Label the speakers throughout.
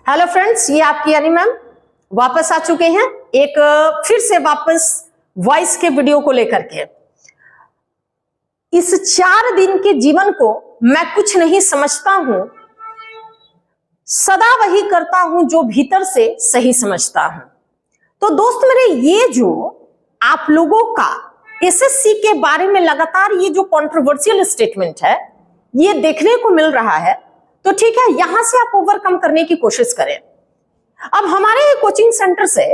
Speaker 1: Hello friends, ये आपकी यानी मैम वापस आ चुके हैं एक फिर से वापस वॉइस के वीडियो को लेकर के। इस 4 दिन के जीवन को मैं कुछ नहीं समझता हूं, सदा वही करता हूं जो भीतर से सही समझता हूं। तो दोस्त मेरे, ये जो आप लोगों का एसएससी के बारे में लगातार ये जो कंट्रोवर्शियल स्टेटमेंट है ये देखने को मिल रहा है, तो ठीक है, यहां से आप ओवरकम करने की कोशिश करें। अब हमारे कोचिंग सेंटर से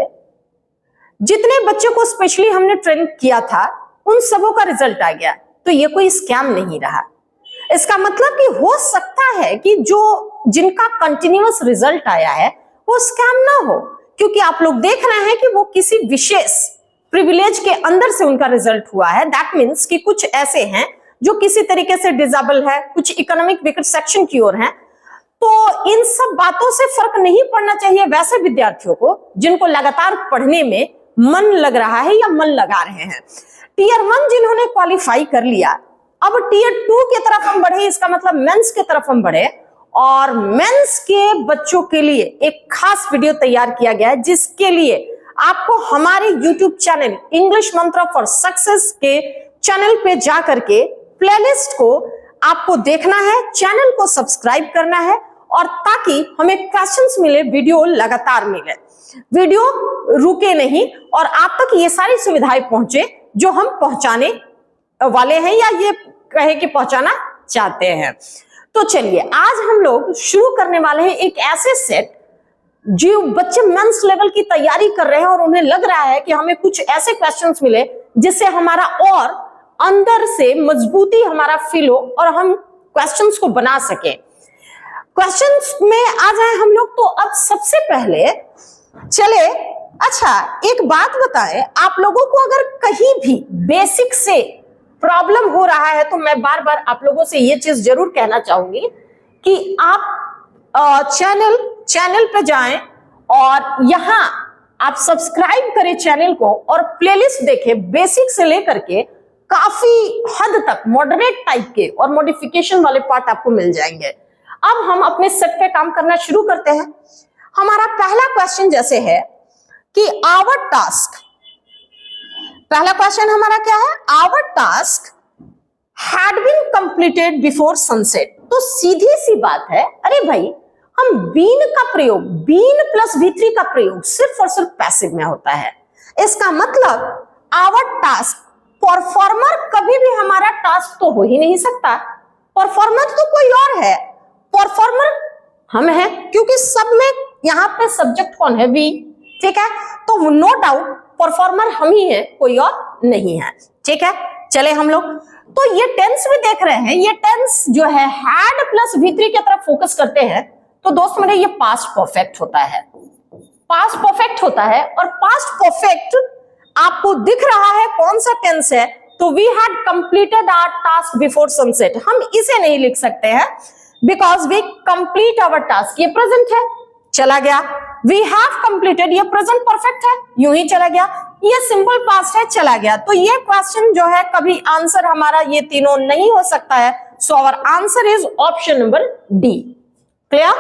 Speaker 1: जितने बच्चों को स्पेशली हमने ट्रेन किया था उन सबों का रिजल्ट आ गया, तो ये कोई स्कैम नहीं रहा। इसका मतलब कि हो सकता है कि जो जिनका कंटिन्यूअस रिजल्ट आया है वो स्कैम ना हो, क्योंकि आप लोग देख रहे हैं कि वो किसी विशेष प्रिविलेज के अंदर से उनका रिजल्ट हुआ है। दैट मीन्स कि कुछ ऐसे हैं जो किसी तरीके से डिसेबल है, कुछ इकोनॉमिक वीकर सेक्शन की ओर हैं। तो इन सब बातों से फर्क नहीं पड़ना चाहिए वैसे विद्यार्थियों को जिनको लगातार पढ़ने में मन लग रहा है या मन लगा रहे हैं। टीयर 1 जिन्होंने क्वालिफाई कर लिया, अब टीयर 2 की तरफ हम बढ़े, इसका मतलब मेंस की तरफ हम बढ़े, और मेंस के बच्चों के लिए एक खास वीडियो तैयार किया गया है जिसके लिए आपको हमारे यूट्यूब चैनल इंग्लिश मंत्र फॉर सक्सेस के चैनल पे जा करके प्लेलिस्ट को आपको देखना है, चैनल को सब्सक्राइब करना है, और ताकि हमें क्वेश्चंस मिले, वीडियो लगातार मिले, वीडियो रुके नहीं और आप तक ये सारी सुविधाएं पहुंचे जो हम पहुंचाने वाले हैं या ये कहे कि पहुंचाना चाहते हैं। तो चलिए आज हम लोग शुरू करने वाले हैं एक ऐसे सेट जो बच्चे मेंस लेवल की तैयारी कर रहे हैं और उन्हें लग रहा है कि हमें कुछ ऐसे क्वेश्चंस मिले जिससे हमारा और अंदर से मजबूती हमारा फील हो और हम क्वेश्चंस को बना सके। क्वेश्चंस में आ जाए हम लोग, तो अब सबसे पहले चले, अच्छा एक बात बताएं, आप लोगों को अगर कहीं भी बेसिक से प्रॉब्लम हो रहा है तो मैं बार बार आप लोगों से ये चीज जरूर कहना चाहूंगी कि आप चैनल पे जाएं और यहां आप सब्सक्राइब करें चैनल को और प्लेलिस्ट देखें। बेसिक से लेकर के काफी हद तक मॉडरेट टाइप के और मॉडिफिकेशन वाले पार्ट आपको मिल जाएंगे। अब हम अपने सेट पे काम करना शुरू करते हैं। हमारा पहला क्वेश्चन जैसे है कि आवर टास्क, पहला क्वेश्चन हमारा क्या है, our task had been completed before sunset. तो सीधी सी बात है, अरे भाई हम बीन का प्रयोग, बीन प्लस V3 का प्रयोग सिर्फ और सिर्फ पैसिव में होता है। इसका मतलब आवर टास्क, परफॉर्मर कभी भी हमारा टास्क तो हो ही नहीं सकता, परफॉर्मर तो कोई और है, परफॉर्मर हम हैं, क्योंकि सब में यहां पे सब्जेक्ट कौन है, वी, ठीक है, तो नो डाउट परफॉर्मर हम ही हैं, कोई और नहीं है, ठीक है। चले हम लोग तो ये टेंस भी देख रहे हैं, ये टेंस जो है हैड प्लस V3 की तरफ फोकस करते हैं, तो दोस्त मेरे ये पास्ट परफेक्ट होता है, पास्ट परफेक्ट होता है। और पास्ट परफेक्ट आपको दिख रहा है कौन सा टेंस है, तो we had completed our task before sunset, हम इसे नहीं लिख सकते हैं because we complete our task, ये प्रेजेंट है, चला गया। वी हैव कंप्लीटेड, ये प्रेजेंट परफेक्ट है, यूं ही चला गया। ये सिंपल पास्ट है, चला गया। तो ये क्वेश्चन जो है कभी आंसर हमारा ये तीनों नहीं हो सकता है, so our answer is option number D. Clear?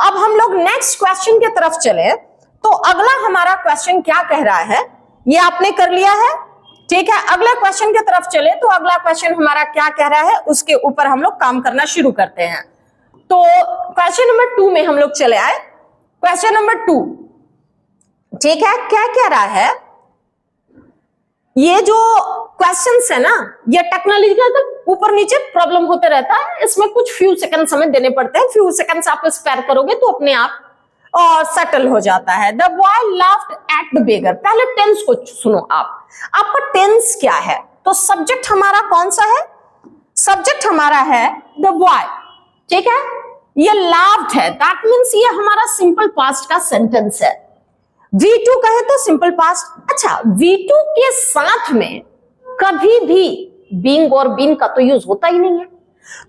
Speaker 1: अब हम लोग नेक्स्ट क्वेश्चन की तरफ चले, तो अगला हमारा क्वेश्चन क्या कह रहा है, ये आपने कर लिया है, ठीक है। अगले क्वेश्चन की तरफ चले, तो अगला क्वेश्चन हमारा क्या कह रहा है उसके ऊपर हम लोग काम करना शुरू करते हैं। तो क्वेश्चन नंबर 2 में हम लोग चले आए। क्वेश्चन नंबर 2, ठीक है, क्या कह रहा है, ये जो क्वेश्चंस है ना, ये टेक्नोलॉजी का ऊपर नीचे प्रॉब्लम होते रहता है, इसमें कुछ फ्यू सेकंड समय देने पड़ते हैं, फ्यू सेकंड्स आप स्पेयर करोगे तो अपने आप और सेटल हो जाता है। The boy laughed at the beggar, पहले टेंस को सुनो आप, आपका टेंस क्या है, तो सब्जेक्ट हमारा कौन सा है, सब्जेक्ट हमारा है द बॉय, ठीक है, ये लाफ्ड है, दैट मींस ये हमारा सिंपल पास्ट का सेंटेंस है। V2 कहे तो सिंपल पास्ट। अच्छा, V2 के साथ में कभी भी बीइंग और बीन का तो यूज होता ही नहीं है,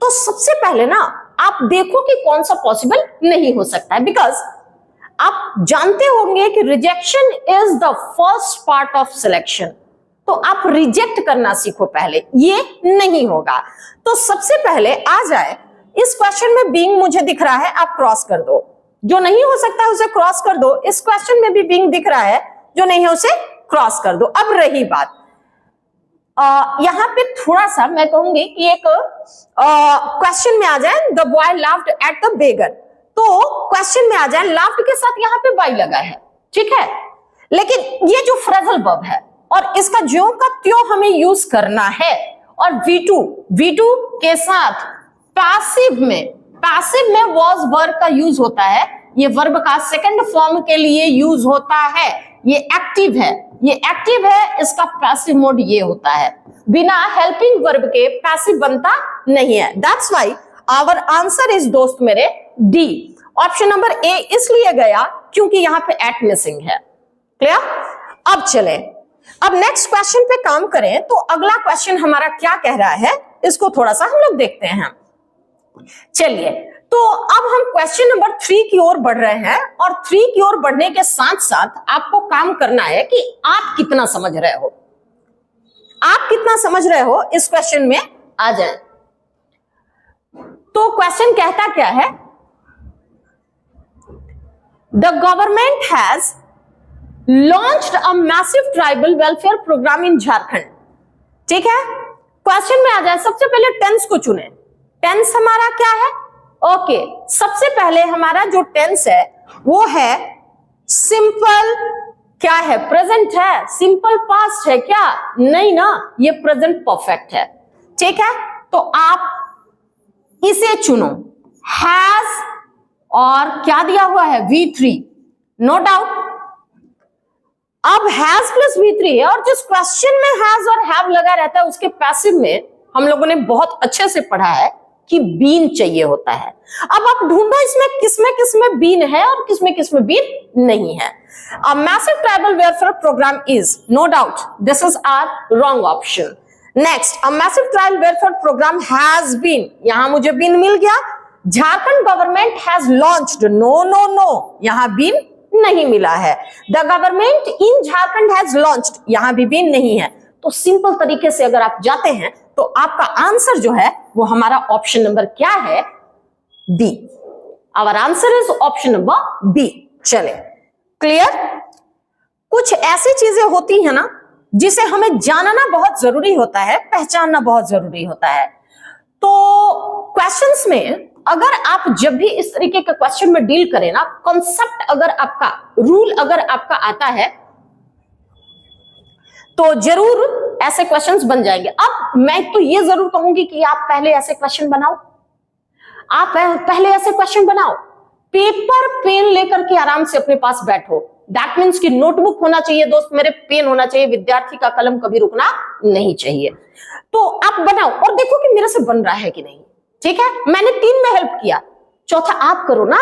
Speaker 1: तो सबसे पहले ना आप देखो कि कौन सा पॉसिबल नहीं हो सकता है, बिकॉज आप जानते होंगे कि rejection is the first part of selection, तो आप रिजेक्ट करना सीखो पहले, ये नहीं होगा। तो सबसे पहले आ जाए, इस क्वेश्चन में बीइंग मुझे दिख रहा है, आप क्रॉस कर दो, जो नहीं हो सकता है उसे क्रॉस कर दो। इस क्वेश्चन में भी बीइंग दिख रहा है, जो नहीं है उसे क्रॉस कर दो। अब रही बात यहां पे थोड़ा सा मैं कहूंगी कि एक क्वेश्चन में आ जाए the boy laughed at the beggar, तो क्वेश्चन में आ जाए लाफ्ड के साथ यहां पे बाई लगा है, ठीक है, लेकिन ये जो फ्रेजल वर्ब है और इसका ज्यों का त्यों हमें यूज करना है। और V2 के साथ पैसिव में वॉज वर्ब का यूज होता है। ये वर्ब का सेकंड फॉर्म के लिए यूज होता है। ये एक्टिव है, इसका पैसिव मोड ये होता है। बिना हेल्पिंग वर्ब के पैसिव बनता नहीं है। That's why our answer is दोस्त मेरे डी, ऑप्शन नंबर ए इसलिए गया क्योंकि यहां पे एट मिसिंग है। क्लियर? अब चले, अब नेक्स्ट क्वेश्चन पे काम करें। तो अगला क्वेश्चन हमारा क्या कह रहा है, इसको थोड़ा सा हम लोग देखते हैं। चलिए, तो अब हम क्वेश्चन नंबर 3 की ओर बढ़ रहे हैं और 3 की ओर बढ़ने के साथ साथ आपको काम करना है कि आप कितना समझ रहे हो, इस क्वेश्चन में आ जाए। तो क्वेश्चन कहता क्या है, the government has launched a massive tribal welfare program in Jharkhand. ठीक है, क्वेश्चन में आ जाए। सबसे पहले टेंस को चुने। टेंस हमारा क्या है? ओके, सबसे पहले हमारा जो टेंस है वो है सिंपल, क्या है? प्रेजेंट है। सिंपल पास्ट है क्या? नहीं ना, ये प्रेजेंट परफेक्ट है। ठीक है, तो आप इसे चुनो। हैज और क्या दिया हुआ है? V3, no doubt. अब हैज प्लस V3 है और जिस क्वेश्चन में हैज और हैव लगा रहता है उसके पैसिव में हम लोगों ने बहुत अच्छे से पढ़ा है कि बीन चाहिए होता है। अब आप ढूंढो इसमें किसमें बीन है और किसमें बीन नहीं है। A massive tribal welfare program is, no doubt, this is our wrong option. Next, a massive tribal welfare program has been, यहां मुझे बीन मिल गया। Jharkhand government has launched, no, यहां बीन नहीं मिला है। The government in Jharkhand has launched, यहां भी बीन नहीं है। तो सिंपल तरीके से अगर आप जाते हैं तो आपका आंसर जो है वो हमारा ऑप्शन नंबर क्या है? B. Our answer is option number B. चले, क्लियर? कुछ ऐसी चीजें होती है ना जिसे हमें जानना बहुत जरूरी होता है, पहचानना बहुत जरूरी होता है। तो क्वेश्चंस में अगर आप जब भी इस तरीके के क्वेश्चन में डील करें ना, कॉन्सेप्ट अगर आपका, रूल अगर आपका आता है तो जरूर ऐसे क्वेश्चंस बन जाएंगे। अब मैं तो ये जरूर कहूंगी कि आप पहले ऐसे क्वेश्चन बनाओ, पेपर पेन लेकर के आराम से अपने पास बैठो। दैट मीन्स कि नोटबुक होना चाहिए दोस्त मेरे, पेन होना चाहिए, विद्यार्थी का कलम कभी रुकना नहीं चाहिए। तो आप बनाओ और देखो कि मेरे से बन रहा है कि नहीं। ठीक है, मैंने 3 में हेल्प किया, चौथा आप करो ना।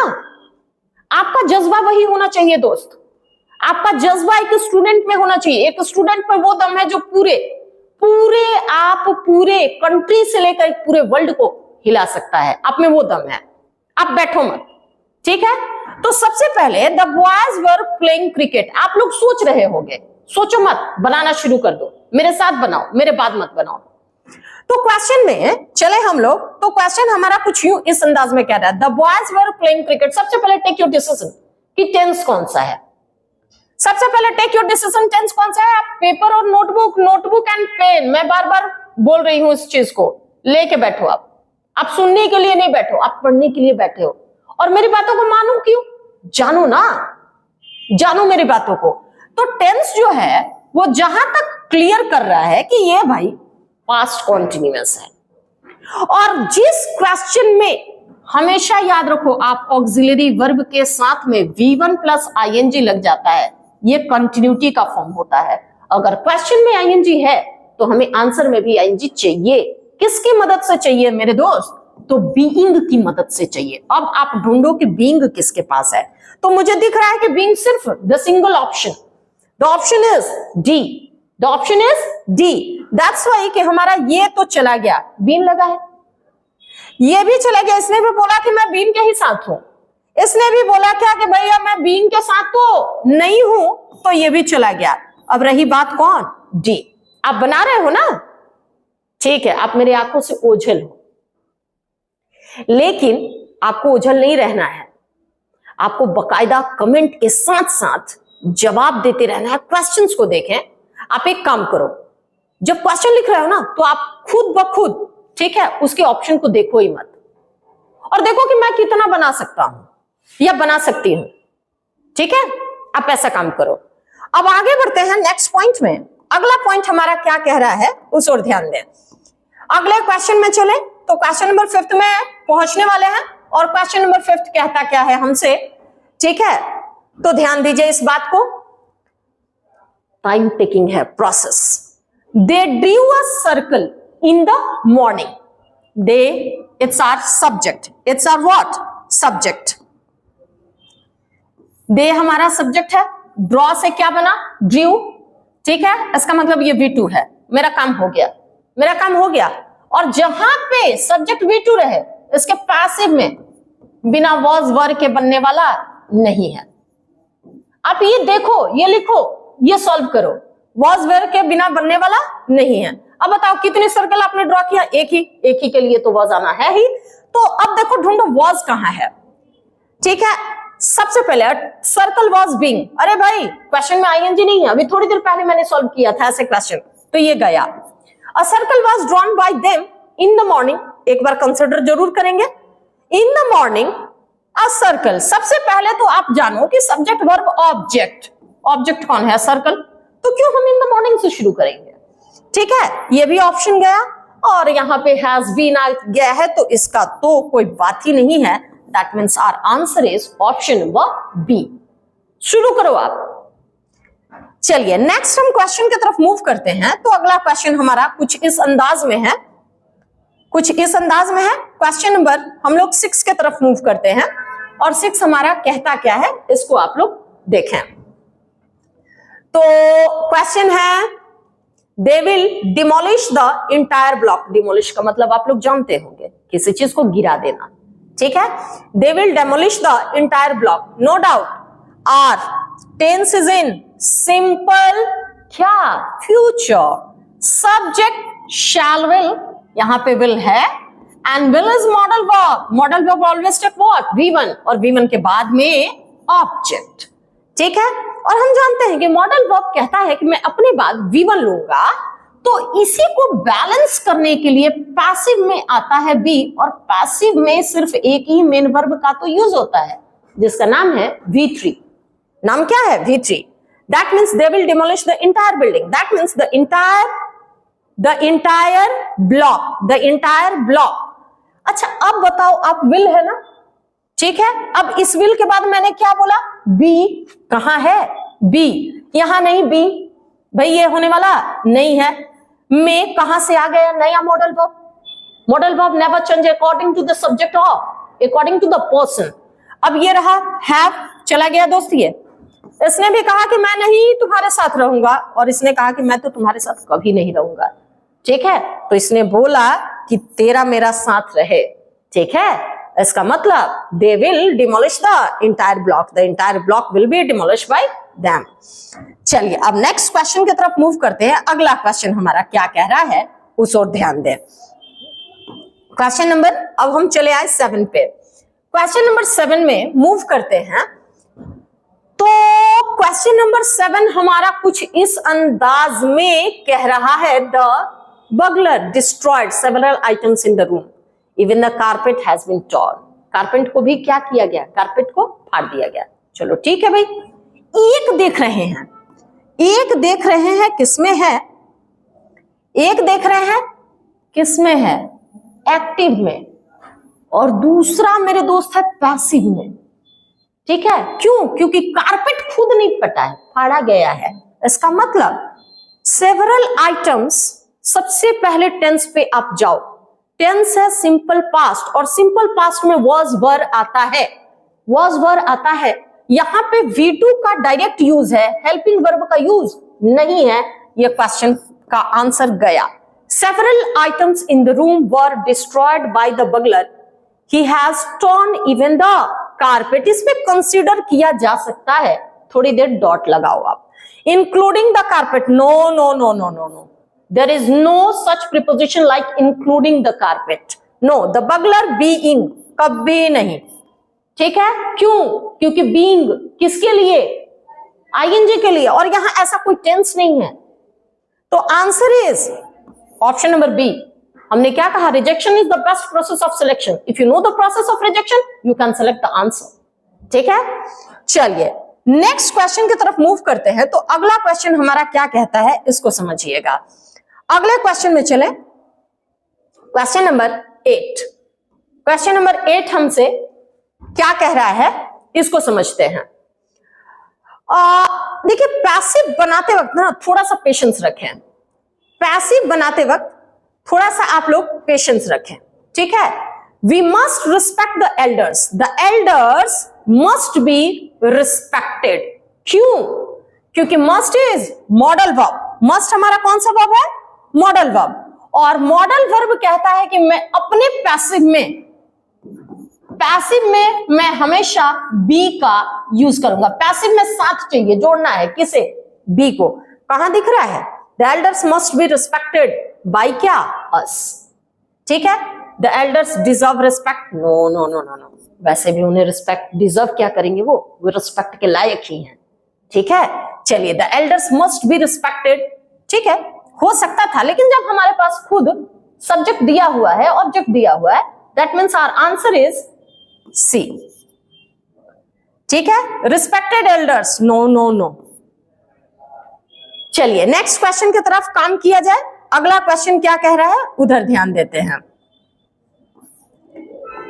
Speaker 1: आपका जज्बा वही होना चाहिए दोस्त, आपका जज्बा एक स्टूडेंट में होना चाहिए। एक स्टूडेंट में वो दम है जो पूरे कंट्री से लेकर पूरे वर्ल्ड को हिला सकता है। आप में वो दम है, आप बैठो मत। ठीक है, तो सबसे पहले the boys were playing cricket. आप लोग सोच रहे होंगे, सोचो मत, बनाना शुरू कर दो। मेरे साथ बनाओ, मेरे बाद मत बनाओ। तो क्वेश्चन में चले हम लोग। तो क्वेश्चन हमारा कुछ यूं इस अंदाज में कह रहा है, the boys were playing cricket. सबसे पहले टेक योर डिसीजन कि टेंस कौन सा है। सबसे पहले टेक योर डिसीजन, टेंस कौन सा है। आप पेपर और नोटबुक एंड पेन, मैं बार बार बोल रही हूं इस चीज को, लेके बैठो। आप सुनने के लिए नहीं बैठो, आप पढ़ने के लिए बैठे हो। और मेरी बातों को मानो क्यों? जानो ना, जानो मेरी बातों को। तो टेंस जो है वो जहां तक क्लियर कर रहा है कि ये भाई पास्ट कॉन्टिन्यूअस है। और जिस क्वेश्चन में, हमेशा याद रखो आप, ऑक्सिलरी वर्ब के साथ में V1 प्लस ING लग जाता है, ये कंटिन्यूटी का फॉर्म होता है। अगर क्वेश्चन में ING है तो हमें आंसर में भी ING चाहिए। किसकी मदद से चाहिए मेरे दोस्त? तो बीइंग की मदद से चाहिए। अब आप ढूंढो कि बीइंग किसके पास है। तो मुझे दिख रहा है कि बीइंग सिर्फ the single option, the option is D, the option is D. That's why कि हमारा ये तो चला गया, बीन लगा है, ये भी चला गया। इसने भी बोला कि मैं बीन के ही साथ हूं, इसने भी बोला क्या कि भैया मैं बीन के साथ तो नहीं हूं, तो ये भी चला गया। अब रही बात कौन? डी। आप बना रहे हो ना, ठीक है, आप मेरी आंखों से ओझल हो, लेकिन आपको ओझल नहीं रहना है। आपको बकायदा कमेंट के साथ साथ जवाब देते रहना है, क्वेश्चंस को देखें। आप एक काम करो, जब क्वेश्चन लिख रहे हो ना तो आप खुद ब खुद, ठीक है, उसके ऑप्शन को देखो ही मत, और देखो कि मैं कितना बना सकता हूं या बना सकती हूं, ठीक है। आप ऐसा काम करो। अब आगे बढ़ते हैं नेक्स्ट पॉइंट में। अगला पॉइंट हमारा क्या कह रहा है उस ओर ध्यान दें। अगले क्वेश्चन में चले तो क्वेश्चन नंबर 5 में पहुंचने वाले हैं, और क्वेश्चन नंबर 5 कहता क्या है हमसे, ठीक है, तो ध्यान दीजिए इस बात को। टाइम टेकिंग है process. They drew a circle in the morning. They, it's our subject, it's our what, subject. They हमारा सब्जेक्ट है, ड्रॉ से क्या बना, ड्रू, ठीक है, इसका मतलब ये V2 है। मेरा काम हो गया, मेरा काम हो गया। और जहां पे सब्जेक्ट V2 रहे, इसके पैसिव में बिना वॉज वर के बनने वाला नहीं है। आप ये देखो, ये लिखो, ये सॉल्व करो, वॉज वर के बिना बनने वाला नहीं है। अब बताओ कितने सर्कल आपने ड्रॉ किया, एक ही के लिए तो वॉज आना है ही। तो अब देखो ढूंढो वॉज कहां है, ठीक है। सबसे पहले सर्कल वॉज बीइंग, अरे भाई क्वेश्चन में आईएनजी नहीं है, अभी थोड़ी देर पहले मैंने सॉल्व किया था ऐसे क्वेश्चन, तो ये गया। A circle was drawn by them in the morning, एक बार कंसिडर जरूर करेंगे। इन द मॉर्निंग अ सर्कल, सबसे पहले तो आप जानो कि सब्जेक्ट वर्ब ऑब्जेक्ट, ऑब्जेक्ट कौन है, सर्कल, तो क्यों हम इन द मॉर्निंग से शुरू करेंगे, ठीक है। ये भी ऑप्शन गया, और यहां पे हैज बीन आ गया है, तो इसका तो कोई बात ही नहीं है। That means our answer is option number B. शुरू करो आप। चलिए नेक्स्ट हम क्वेश्चन की तरफ मूव करते हैं। तो अगला क्वेश्चन हमारा कुछ इस अंदाज में है, कुछ इस अंदाज में है। क्वेश्चन नंबर हम लोग 6 की तरफ मूव करते हैं, और 6 हमारा कहता क्या है इसको आप लोग देखें। तो क्वेश्चन है, they will demolish the entire block. Demolish का मतलब आप लोग जानते होंगे, किसी चीज को गिरा देना, ठीक है। They will demolish the entire block, no doubt. Our tense is in simple, क्या, फ्यूचर। सब्जेक्ट शैल विल, यहां पे विल है, and will is modal verb. Modal verb always take what, V1, और V1 के बाद में ऑब्जेक्ट, ठीक है। और हम जानते हैं कि मॉडल वर्ब कहता है कि मैं अपने बाद V1 लूंगा, तो इसी को बैलेंस करने के लिए पैसिव में आता है बी, और पैसिव में सिर्फ एक ही मेन वर्ब का तो यूज होता है, जिसका नाम है V3। नाम क्या है, V3। That means they will demolish the entire building, that means the entire block, the entire block. अच्छा अब बताओ, आप विल है ना, ठीक है। अब इस विल के बाद मैंने क्या बोला, बी कहां है, बी यहां नहीं, बी भाई ये होने वाला नहीं है। में कहां से आ गया, नया modal verb. Modal verb never change according to the subject और अकॉर्डिंग टू द पर्सन। अब ये रहा हैव, चला गया दोस्त। ये इसने भी कहा कि मैं नहीं तुम्हारे साथ रहूंगा, और इसने कहा कि मैं तो तुम्हारे साथ कभी नहीं रहूंगा, ठीक है। तो इसने बोला कि तेरा मेरा साथ रहे, ठीक है। इसका मतलब they will demolish the entire block, the entire block will be demolish bye them. चलिए अब नेक्स्ट क्वेश्चन की तरफ मूव करते हैं। अगला क्वेश्चन हमारा क्या कह रहा है उस ओर ध्यान दें। क्वेश्चन नंबर, अब हम चले आए 7 पे। क्वेश्चन नंबर 7 में मूव करते हैं। तो क्वेश्चन नंबर 7 हमारा कुछ इस अंदाज में कह रहा है, the burglar destroyed several items in the room, even the carpet has been torn. Carpet को भी क्या किया गया, कारपेट को फाड़ दिया गया। चलो ठीक है भाई, एक देख रहे हैं, एक देख रहे हैं किसमें है, एक देख रहे हैं किसमें है, एक्टिव में, और दूसरा मेरे दोस्त है पैसिव में, ठीक है। क्यों, क्योंकि कारपेट खुद नहीं फटा है, फाड़ा गया है। इसका मतलब सेवरल आइटम्स, सबसे पहले टेंस पे आप जाओ। टेंस है सिंपल पास्ट, और सिंपल पास्ट में वॉज वर आता है, वॉज वर आता है। यहां पे V2 का डायरेक्ट यूज है, हेल्पिंग वर्ब का यूज नहीं है। ये क्वेश्चन का आंसर गया। Several items in the room were destroyed by the burglar, he has torn even the carpet. इसमें कंसीडर किया जा सकता है, थोड़ी देर डॉट लगाओ आप। Including the carpet, no no no no no no, there is no such preposition like including the carpet, no, the burglar being, कभी नहीं, ठीक है, क्यों? क्योंकि बीइंग किसके लिए? आईएनजी के लिए, और यहां ऐसा कोई टेंस नहीं है। तो answer is option number B. हमने क्या कहा? Rejection is the best process of selection. If you know the process of rejection you can select the answer. ठीक है, चलिए नेक्स्ट क्वेश्चन की तरफ मूव करते हैं। तो अगला क्वेश्चन हमारा क्या कहता है, इसको समझिएगा। अगले क्वेश्चन में चले, क्वेश्चन नंबर 8। क्वेश्चन नंबर 8 हमसे क्या कह रहा है, इसको समझते हैं। देखिए, पैसिव बनाते वक्त ना थोड़ा सा पेशेंस रखें। पैसिव बनाते वक्त थोड़ा सा आप लोग पेशेंस रखें, ठीक है। We must respect the elders. The elders must be respected. क्यों? क्योंकि must is modal verb. Must हमारा कौन सा वर्ब है? Modal verb. और मॉडल वर्ब कहता है कि मैं अपने पैसिव में मैं हमेशा बी का यूज करूंगा। पैसिव में साथ चाहिए, जोड़ना है किसे? बी को। कहां दिख रहा है? The elders must be respected by क्या? अस। ठीक है, the elders deserve respect. No no no no no, वैसे भी उन्हें रिस्पेक्ट डिजर्व क्या करेंगे, वो रिस्पेक्ट के लायक ही हैं। ठीक है, चलिए the elders must be respected. ठीक है, हो सकता था, लेकिन जब हमारे पास खुद सब्जेक्ट दिया हुआ है, ऑब्जेक्ट दिया हुआ है, that means our answer is C. ठीक है, respected elders, no no no. चलिए नेक्स्ट क्वेश्चन की तरफ काम किया जाए। अगला क्वेश्चन क्या कह रहा है, उधर ध्यान देते हैं।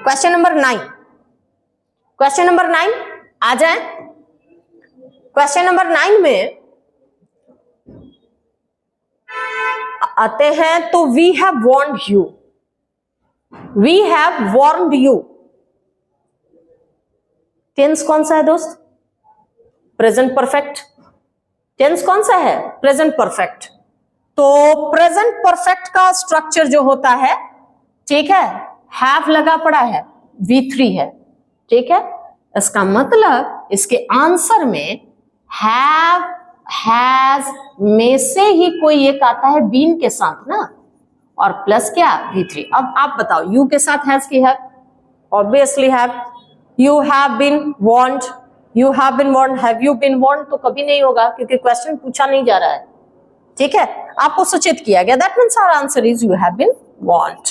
Speaker 1: Question number 9। क्वेश्चन नंबर 9 आ जाए। क्वेश्चन नंबर 9 में आते हैं तो we have warned you. We have warned you, tense कौन सा है दोस्त? Present perfect. टेंस कौन सा है? Present perfect. तो प्रेजेंट परफेक्ट का स्ट्रक्चर जो होता है, ठीक है, हैव लगा पड़ा है, V3 है। ठीक है, इसका मतलब इसके आंसर में हैव, हैज में से ही कोई एक आता है बीन के साथ ना, और प्लस क्या? V3। अब आप बताओ, यू के साथ हैज की है? Obviously have. You have been warned, you have been warned, have you been warned तो कभी नहीं होगा, क्योंकि क्वेश्चन पूछा नहीं जा रहा है। ठीक है, आपको सूचित किया गया, that means our answer is you have been warned.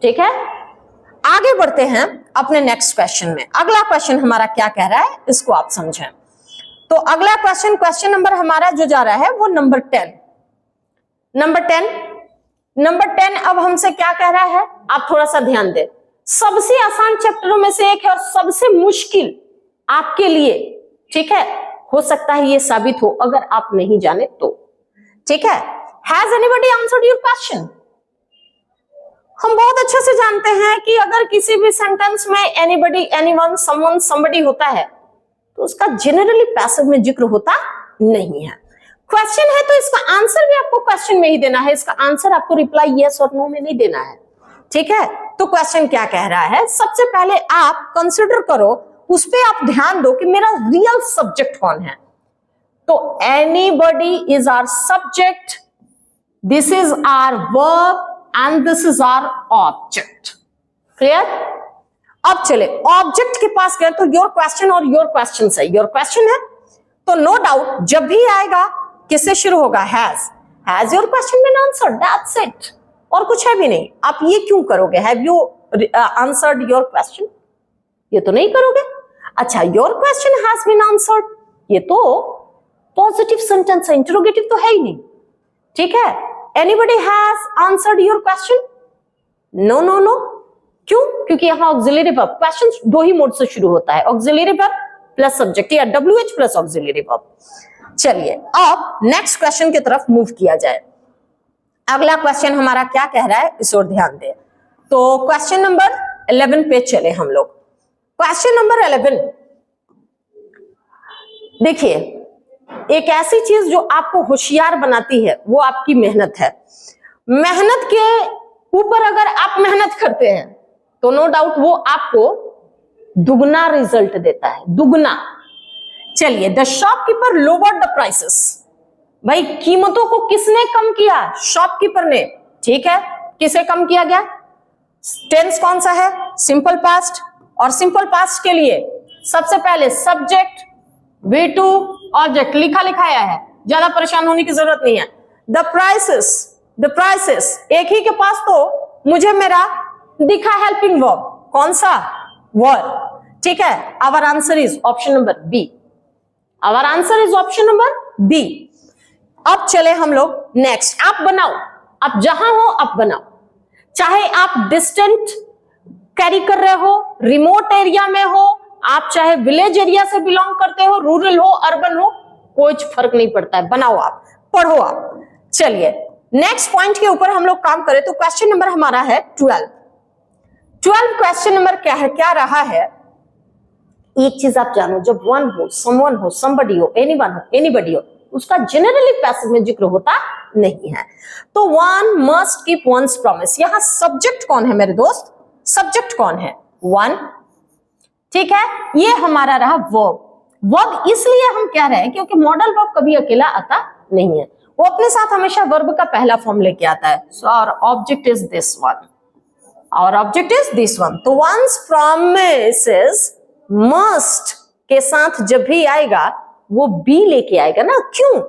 Speaker 1: ठीक है, आगे बढ़ते हैं अपने नेक्स्ट क्वेश्चन में। अगला क्वेश्चन हमारा क्या कह रहा है, इसको आप समझें। तो अगला क्वेश्चन, क्वेश्चन नंबर हमारा जो जा रहा है वो नंबर 10। नंबर 10 अब हमसे क्या कह रहा है, आप थोड़ा सा ध्यान दें। सबसे आसान चैप्टरों में से एक है और सबसे मुश्किल आपके लिए। ठीक है, हो सकता है ये साबित हो अगर आप नहीं जाने तो। ठीक है, has anybody answered your question? हम बहुत अच्छे से जानते हैं कि अगर किसी भी सेंटेंस में एनीबॉडी, एनीवन, समवन, समबडी होता है तो उसका जनरली पैसिव में जिक्र होता नहीं है। क्वेश्चन है तो इसका आंसर भी आपको क्वेश्चन में ही देना है। इसका आंसर आपको रिप्लाई यस और नो में नहीं देना है। ठीक है, तो क्वेश्चन क्या कह रहा है, सबसे पहले आप कंसिडर करो, उस पे आप ध्यान दो कि मेरा रियल सब्जेक्ट कौन है। तो anybody is our subject, this is our verb and this is our object. Clear? अब चले ऑब्जेक्ट के पास गए तो योर क्वेश्चन और योर क्वेश्चन है। योर क्वेश्चन है तो नो डाउट जब भी आएगा किससे शुरू होगा? Has your question been answered, that's it, और कुछ है भी नहीं। आप ये क्यों करोगे? Have you answered your question, ये तो नहीं करोगे। अच्छा, your question has been answered, ये तो पॉजिटिव सेंटेंस है, इंटरोगेटिव तो है ही नहीं। ठीक है, anybody has answered your question? No no no. क्यों? क्योंकि यहां ऑक्सिलरी वर्ब, क्वेश्चन दो ही मोड से शुरू होता है, ऑक्सिलरी वर्ब प्लस सब्जेक्ट या WH प्लस ऑक्सिलरी वर्ब। चलिए अब नेक्स्ट क्वेश्चन की तरफ मूव किया जाए। अगला क्वेश्चन हमारा क्या कह रहा है, इस ओर ध्यान दें। तो क्वेश्चन नंबर 11 पे चले हम लोग। क्वेश्चन नंबर 11 देखिए, एक ऐसी चीज जो आपको होशियार बनाती है वो आपकी मेहनत है। मेहनत के ऊपर अगर आप मेहनत करते हैं तो नो डाउट वो आपको दुगना रिजल्ट देता है, दुगना। चलिए, the shopkeeper lowered the prices. भाई कीमतों को किसने कम किया? शॉपकीपर ने। ठीक है, किसे कम किया गया? टेंस कौन सा है? Simple past. और सिंपल पास्ट के लिए सबसे पहले सब्जेक्ट V2 ऑब्जेक्ट लिखा लिखाया है, ज्यादा परेशान होने की जरूरत नहीं है। द प्राइसेस एक ही के पास तो मुझे मेरा दिखा हेल्पिंग वर्ब, कौन सा वर्ब, ठीक है। Our answer is option number B, our answer is option number B. अब चले हम लोग नेक्स्ट, आप बनाओ, आप जहां हो आप बनाओ, चाहे आप डिस्टेंट कैरी कर रहे हो, रिमोट एरिया में हो, आप चाहे विलेज एरिया से बिलोंग करते हो, रूरल हो, अर्बन हो, कोई फर्क नहीं पड़ता है, बनाओ आप, पढ़ो आप। चलिए नेक्स्ट पॉइंट के ऊपर हम लोग काम करें तो क्वेश्चन नंबर हमारा है 12 क्वेश्चन नंबर क्या रहा है। एक चीज आप जानो, जब वन हो, समवन हो, समबडी हो, एनीवन हो, एनीबडी हो, उसका जनरली पैसिव में जिक्र होता नहीं है। तो one must keep once promise, यहां सब्जेक्ट कौन है मेरे दोस्त, सब्जेक्ट कौन है, वन, ठीक है। ये हमारा रहा वर्ब इसलिए हम कह रहे हैं क्योंकि मॉडल वर्ब कभी अकेला आता नहीं है, वो अपने साथ हमेशा वर्ब का पहला फॉर्म लेके आता है। So our object is this one, our object is this one. तो वंस प्रॉमिसेस मस्ट के साथ जब भी आएगा वो बी लेके आएगा ना, क्यों,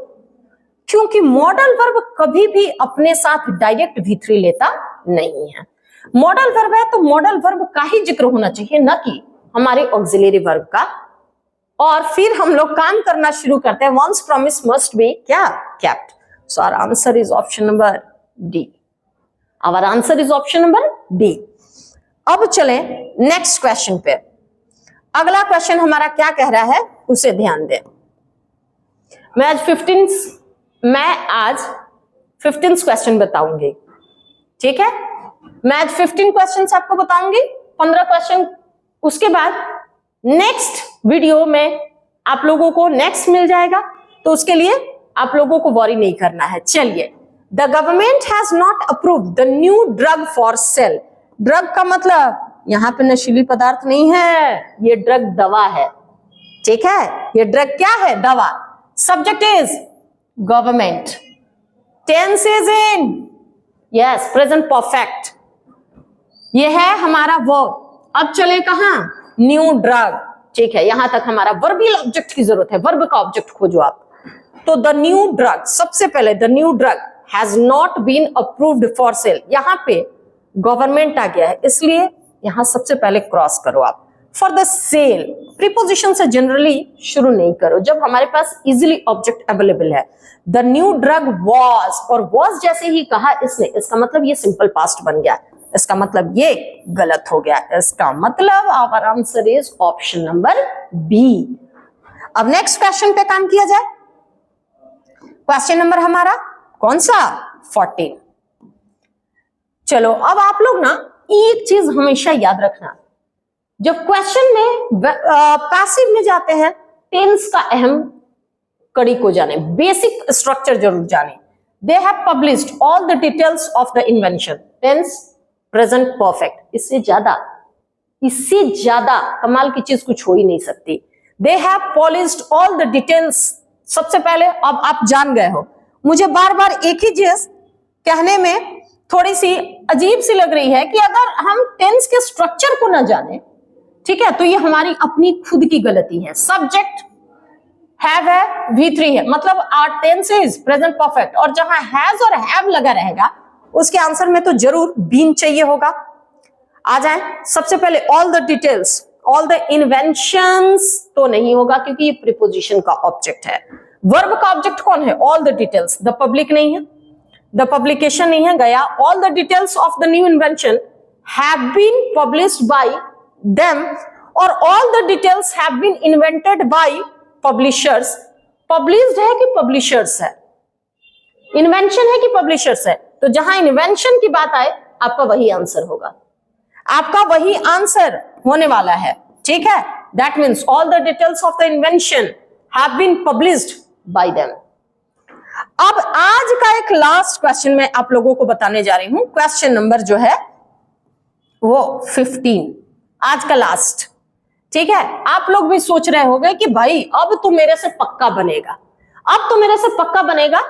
Speaker 1: क्योंकि मॉडल वर्ब कभी भी अपने साथ डायरेक्ट V3 लेता नहीं है। मॉडल वर्ब है तो मॉडल वर्ब का ही जिक्र होना चाहिए, ना कि हमारे ऑक्सिलरी वर्ब का। और फिर हम लोग काम करना शुरू करते हैं, वंस प्रॉमिस मस्ट बी क्या, kept. So our answer is option number D, our answer is option number D. अब चलें नेक्स्ट क्वेश्चन पे। अगला क्वेश्चन हमारा क्या कह रहा है उसे ध्यान दें। मैं आज 15 क्वेश्चन बताऊंगी, ठीक है। मैं आज 15 क्वेश्चन आपको बताऊंगी, 15 क्वेश्चन उसके बाद नेक्स्ट वीडियो में आप लोगों को नेक्स्ट मिल जाएगा, तो उसके लिए आप लोगों को वॉरी नहीं करना है। चलिए, the government has not approved the new drug for sale. Drug का मतलब यहां पे नशीली पदार्थ नहीं है, ये ड्रग दवा है, ठीक है। ये ड्रग क्या है, दवा। Subject is government, tense is in yes present perfect, ये है हमारा वर्ब। अब चले कहां, न्यू ड्रग, ठीक है। यहां तक हमारा वर्बियल ऑब्जेक्ट की जरूरत है, वर्ब का ऑब्जेक्ट खोजो आप। तो द न्यू ड्रग, सबसे पहले the new drug has not been approved for sale, यहां पे गवर्नमेंट आ गया है, इसलिए यहां सबसे पहले क्रॉस करो आप। फॉर द सेल, प्रीपोजिशन से जनरली शुरू नहीं करो जब हमारे पास इजिली ऑब्जेक्ट अवेलेबल है। द न्यू ड्रग वॉज, और वॉज जैसे ही कहा इसने, इसका मतलब ये सिंपल पास्ट बन गया, इसका मतलब ये गलत हो गया, इसका मतलब our answer is option number B. अब नेक्स्ट क्वेश्चन पे काम किया जाए। क्वेश्चन नंबर हमारा कौन सा, 14। चलो अब आप लोग ना एक चीज हमेशा याद रखना, जब क्वेश्चन में पैसिव में जाते हैं, टेंस का अहम कड़ी को जाने, बेसिक स्ट्रक्चर जरूर जाने। They have published all the details of the invention, tense present perfect. इससे ज्यादा कमाल की चीज कुछ हो ही नहीं सकती। They have polished all the details, सबसे पहले अब आप जान गए हो। मुझे बार बार एक ही चीज कहने में थोड़ी सी अजीब सी लग रही है कि अगर हम टेंस के स्ट्रक्चर को ना जाने, ठीक है, तो ये हमारी अपनी खुद की गलती है। सब्जेक्ट हैव है, V3 है, मतलब our tense is present perfect, और जहां हैज और हैव लगा रहेगा उसके आंसर में तो जरूर बीन चाहिए होगा। आ जाए सबसे पहले all the details, all the inventions तो नहीं होगा क्योंकि ये प्रीपोजिशन का ऑब्जेक्ट है। वर्ब का ऑब्जेक्ट कौन है, all the details. The public नहीं है, द पब्लिकेशन नहीं है, गया। All the details of the new invention have been published by them, और all the details have been invented by publishers. Published है कि पब्लिशर्स है, इन्वेंशन है कि पब्लिशर्स है, तो जहां इन्वेंशन की बात आए आपका वही आंसर होगा, आपका वही आंसर होने वाला है, ठीक है। That means all the details of the invention have been published by them. अब आज का एक लास्ट क्वेश्चन मैं आप लोगों को बताने जा रही हूं, क्वेश्चन नंबर जो है वो 15, आज का लास्ट, ठीक है। आप लोग भी सोच रहे होंगे कि भाई अब तो मेरे से पक्का बनेगा, अब तो मेरे से पक्का बनेगा,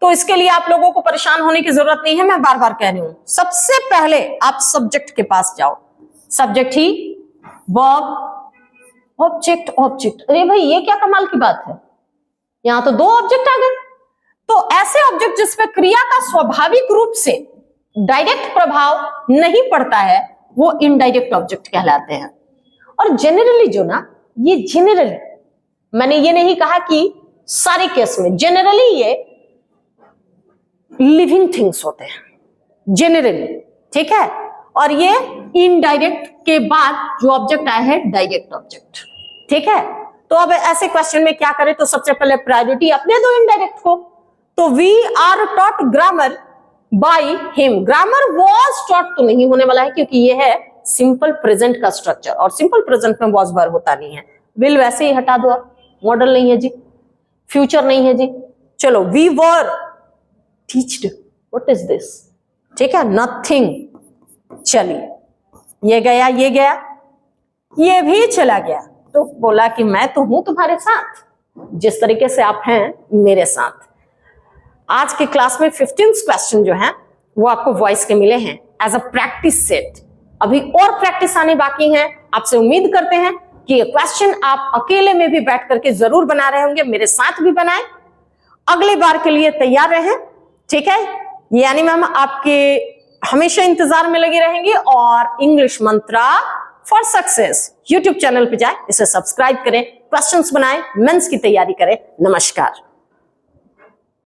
Speaker 1: तो इसके लिए आप लोगों को परेशान होने की जरूरत नहीं है, मैं बार बार कह रही हूं। सबसे पहले आप सब्जेक्ट के पास जाओ, सब्जेक्ट ही वर्ब, ऑब्जेक्ट, ऑब्जेक्ट। अरे भाई ये क्या कमाल की बात है, यहां तो 2 ऑब्जेक्ट आ गए। तो ऐसे ऑब्जेक्ट जिसपे क्रिया का स्वाभाविक रूप से डायरेक्ट प्रभाव नहीं पड़ता है वो इनडायरेक्ट ऑब्जेक्ट कहलाते हैं। और जनरली जो ना, ये जनरली, मैंने ये नहीं कहा कि सारे केस में, जनरली ये लिविंग थिंग्स होते हैं जनरली, ठीक है। और ये इनडायरेक्ट के बाद जो ऑब्जेक्ट आया है डायरेक्ट ऑब्जेक्ट, ठीक है। तो अब ऐसे क्वेश्चन में क्या करें, तो सबसे पहले प्रायोरिटी अपने दो इनडायरेक्ट को। तो we are taught grammar by him, grammar was taught तो नहीं होने वाला है क्योंकि ये है सिंपल प्रेजेंट का स्ट्रक्चर, और सिंपल प्रेजेंट में वॉज वर्ब होता नहीं है। विल वैसे ही हटा दो, मॉडल नहीं है जी, फ्यूचर नहीं है जी। चलो, we were teached, what is this, ठीक है, नथिंग। चलिए, ये गया, ये गया, ये भी चला गया। तो बोला कि मैं तो हूं तुम्हारे साथ, जिस तरीके से आप हैं मेरे साथ। आज के क्लास में 15 क्वेश्चन जो हैं वो आपको वॉइस के मिले हैं एज अ प्रैक्टिस सेट। अभी और प्रैक्टिस आने बाकी हैं। आपसे उम्मीद करते हैं कि ये क्वेश्चन आप अकेले में भी बैठ करके जरूर बना रहे होंगे, मेरे साथ भी बनाएं। अगली बार के लिए तैयार रहें, ठीक है। यानी मैम आपके हमेशा इंतजार में लगी रहेंगी। और English Mantra for success YouTube channel पे जाएं, इसे सब्सक्राइब करें, क्वेश्चंस बनाएं, मेंस की तैयारी करें। नमस्कार।